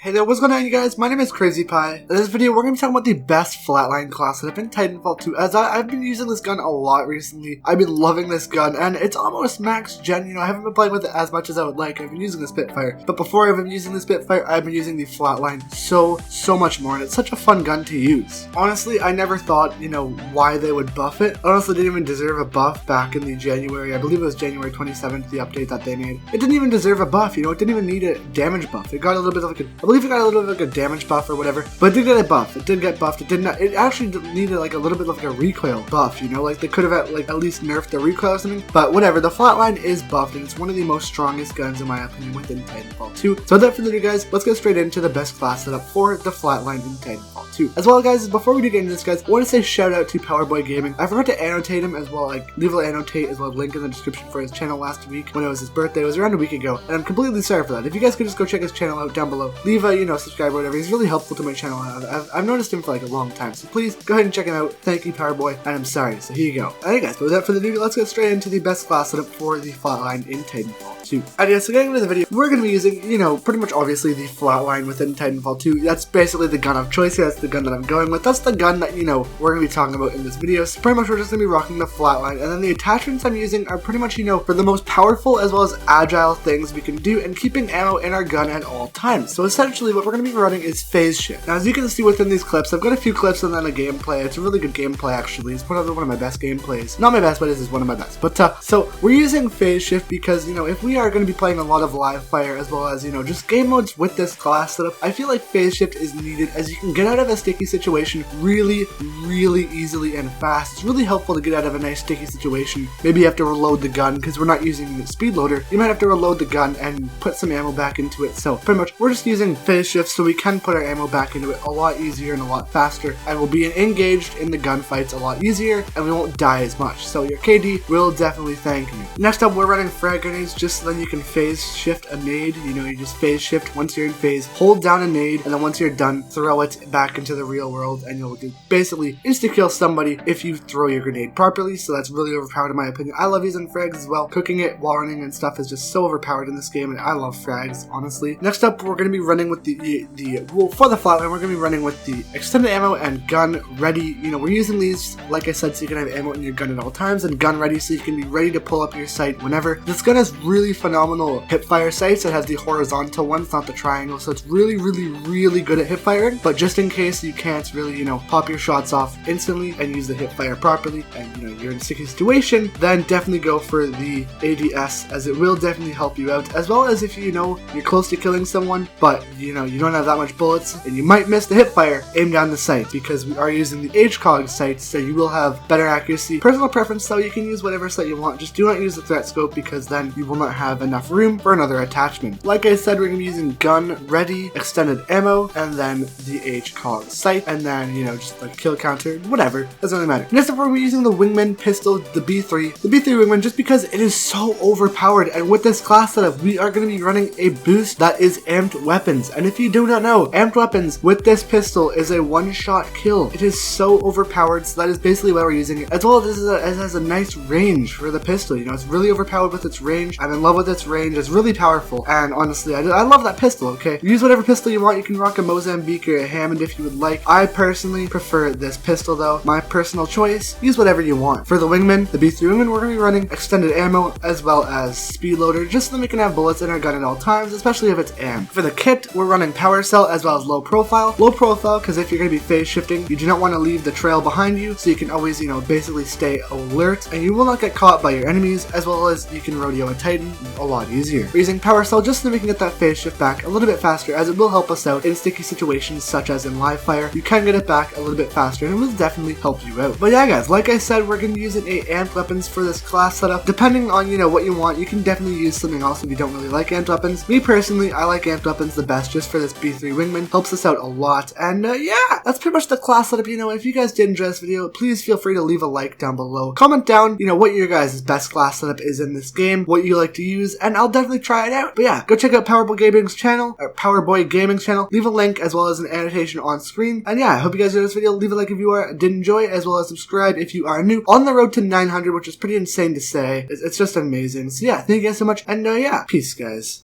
Hey there, what's going on you guys? My name is Crazy Pie. In this video, we're going to be talking about the best Flatline class setup in Titanfall 2, as I've been using this gun a lot recently. I've been loving this gun, and it's almost max gen. You know, I haven't been playing with it as much as I would like. I've been using the Spitfire, but before I've been using the Spitfire, I've been using the Flatline so much more, and it's such a fun gun to use. Honestly, I never thought, why they would buff it. Honestly, it didn't even deserve a buff back in the January, I believe it was January 27th, the update that they made. It didn't even deserve a buff, it didn't even need a damage buff. It got a little bit of like I believe it got a little bit of like a damage buff or whatever, but it did get a buff. It did get buffed. It actually needed like a little bit of like a recoil buff, like they could have at least nerfed the recoil or something, but whatever. The Flatline is buffed, and it's one of the most strongest guns in my opinion within Titanfall 2. So without further ado guys, let's get straight into the best class setup for the Flatline in Titanfall 2. As well guys, before we do get into this guys, I want to say shout out to Powerboy Gaming. I forgot to annotate him as well, leave an annotate as well, link in the description for his channel last week when it was his birthday. It was around a week ago, and I'm completely sorry for that. If you guys could just go check his channel out down below, leave a subscribe or whatever. He's really helpful to my channel. I've noticed him for a long time, so please go ahead and check him out. Thank you Powerboy, and I'm sorry. So here you go. Alright guys, but without further ado, let's get straight into the best class setup for the Flatline in Titanfall 2. Alright, so getting into the video, we're going to be using, pretty much obviously the Flatline within Titanfall 2. That's basically the gun of choice here. That's the gun that I'm going with. That's the gun that, we're going to be talking about in this video. So pretty much we're just going to be rocking the Flatline, and then the attachments I'm using are pretty much, for the most powerful as well as agile things we can do, and keeping ammo in our gun at all times. So essentially what we're going to be running is phase shift. Now as you can see within these clips, I've got a few clips and then a gameplay. It's a really good gameplay actually. It's probably one of my best gameplays. Not my best, but this is one of my best. But so we're using phase shift because, if we are going to be playing a lot of live fire as well as, just game modes with this class setup, I feel like phase shift is needed as you can get out of a sticky situation really easily and fast. It's really helpful to get out of a nice sticky situation. Maybe you have to reload the gun because we're not using the speed loader. You might have to reload the gun and put some ammo back into it. So pretty much we're just using phase shift so we can put our ammo back into it a lot easier and a lot faster, and we'll be engaged in the gunfights a lot easier, and we won't die as much. So your KD will definitely thank you. Next up, we're running frag grenades just so then you can phase shift a nade. You just phase shift once you're in phase, hold down a nade, and then once you're done, throw it back into the real world, and you'll basically insta kill somebody if you throw your grenade properly. So that's really overpowered in my opinion. I love using frags as well. Cooking it while running and stuff is just so overpowered in this game, and I love frags honestly. Next up, we're going to be running with for the Flatline, we're going to be running with the extended ammo and gun ready. We're using these, like I said, so you can have ammo in your gun at all times, and gun ready so you can be ready to pull up your sight whenever. This gun has really phenomenal hip fire sights. It has the horizontal ones, not the triangle, so it's really good at hip firing. But just in case you can't really, pop your shots off instantly and use the hip fire properly, and you're in a sticky situation, then definitely go for the ADS, as it will definitely help you out. As well as if you're close to killing someone, but you don't have that much bullets and you might miss the hip fire, aim down the sight, because we are using the HCOG sights, so you will have better accuracy. Personal preference though, you can use whatever sight you want, just do not use the threat scope because then you will not have enough room for another attachment. Like I said, we're going to be using gun ready, extended ammo, and then the HCOG sight, and then just like kill counter, whatever, doesn't really matter. Next up, we're using the wingman pistol, the B3 wingman, just because it is so overpowered, and with this class setup we are going to be running a boost that is amped weapons. And if you do not know, amped weapons with this pistol is a one-shot kill. It is so overpowered, so that is basically why we're using it. As well as it has a nice range for the pistol. It's really overpowered with its range. I'm in love with its range. It's really powerful, and honestly I love that pistol. Okay, use whatever pistol you want. You can rock a Mozambique or a Hammond if you would like. I personally prefer this pistol though. My personal choice. Use whatever you want. For the wingman, the B3 wingman, we're going to be running extended ammo as well as speed loader, just so that we can have bullets in our gun at all times, especially if it's am. For the kit, we're running power cell as well as low profile. Low profile because if you're going to be phase shifting, you do not want to leave the trail behind you, so you can always basically stay alert, and you will not get caught by your enemies, as well as you can rodeo a Titan a lot easier. We're using power cell just so that we can get that phase shift back a little bit faster, as it will help us out in sticky situations such as in live fire. You can get it back a little bit faster, and it will definitely help you out. But yeah guys, like I said, we're going to be using amped weapons for this class setup. Depending on what you want, you can definitely use something else if you don't really like amped weapons. Me personally, I like amped weapons the best just for this B3 wingman. Helps us out a lot. And yeah, that's pretty much the class setup. If you guys did enjoy this video, please feel free to leave a like down below. Comment down, what your guys' best class setup is in this game, what you like to use, and I'll definitely try it out. But yeah, go check out Powerboy Gaming's channel, or Powerboy Gaming's channel. Leave a link as well as an annotation on screen. And yeah, I hope you guys enjoyed this video. Leave a like if you did enjoy it, as well as subscribe if you are new. On the road to 900, which is pretty insane to say. It's just amazing. So yeah, thank you guys so much, and yeah, peace guys.